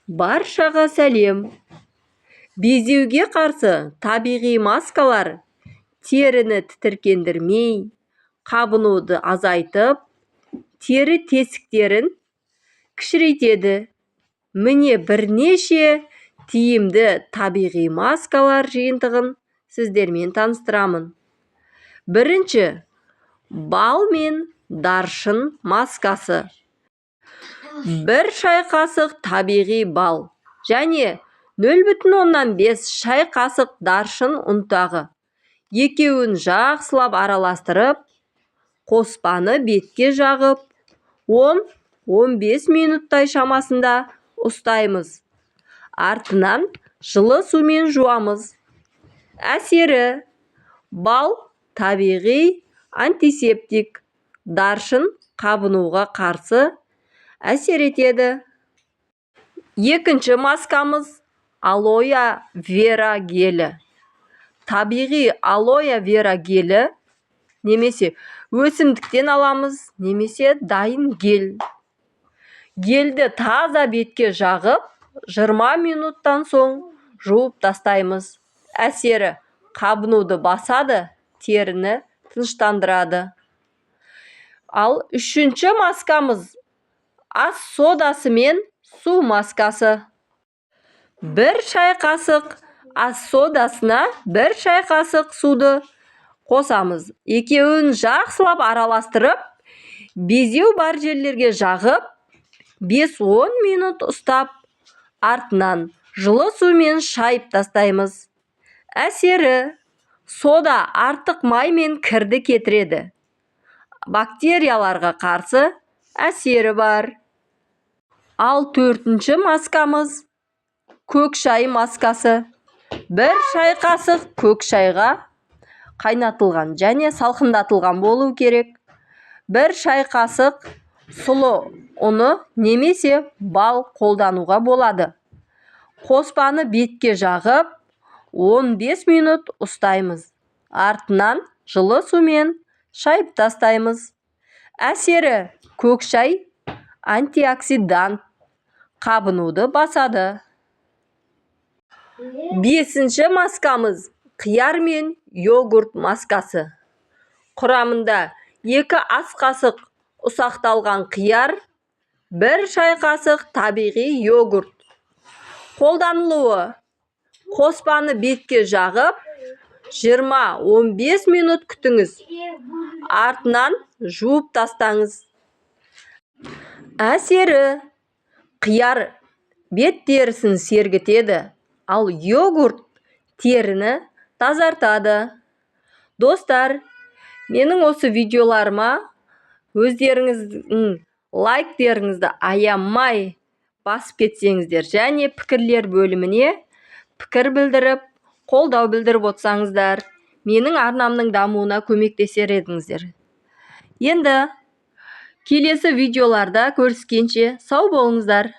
Баршаға сәлем. Безеуге қарсы табиғи маскалар теріні тітіркендірмей, қабынуды азайтып, тері тесіктерін кішірейтеді. Міне бірнеше тиімді табиғи маскалар жиынтығын сіздермен таныстырамын. Бірінші, бал мен даршын маскасы. 1 шай қасық табиғи бал және 0,5 шай қасық даршын ұнтағы. Екеуін жақсылап араластырып, қоспаны бетке жағып, 10-15 минуттай шамасында ұстаймыз. Артынан жылы сумен жуамыз. Әсері: бал табиғи антисептик, даршын қабынуға қарсы әсер етеді. Екінші маскамыз алоэ вера гелі. Табиғи алоэ вера гелі немесе өсімдіктен аламыз, немесе дайын гель. Гельді таза бетке жағып, 20 минуттан соң жуып тастаймыз. Әсері: қабынуды басады, теріні тыныштандырады. Ал үшінші маскамыз ас содасы мен су маскасы. 1 шай қасық ас содасына 1 шай қасық суды қосамыз. Екеуін жақсылап араластырып, безеу бар жерлерге жағып, 5-10 минут ұстап, артынан жылы сумен шайып тастаймыз. Әсері: сода артық май мен кірді кетіреді. Бактерияларға қарсы әсері бар. Ал төртінші маскамыз көк шай маскасы. 1 шай қасық көк шайға қайнатылған және салқындатылған болу керек. 1 шай қасық сұлы ұны немесе бал қолдануға болады. Қоспаны бетке жағып, 15 минут ұстаймыз. Артынан жылы сумен шайып тастаймыз. Әсері: көк шай антиоксидант, қабынуды басады. Бесінші маскамыз қияр мен йогурт маскасы. Құрамында 2 ас қасық ұсақталған қияр, 1 шай қасық табиғи йогурт. Қолданылуы: қоспаны бетке жағып, 20-15 минут күтіңіз. Артынан жуып тастаңыз. Әсері: қияр бет терісін сергітеді, ал йогурт теріні тазартады. Достар, менің осы видеоларыма өздеріңіздің лайктеріңізді аямай басып кетсеңіздер, және пікірлер бөліміне пікір білдіріп, қолдау білдіріп отсаңыздар, менің арнамның дамуына көмектесер едіңіздер. Енді келесі видеоларда көріскенше сау болыңыздар.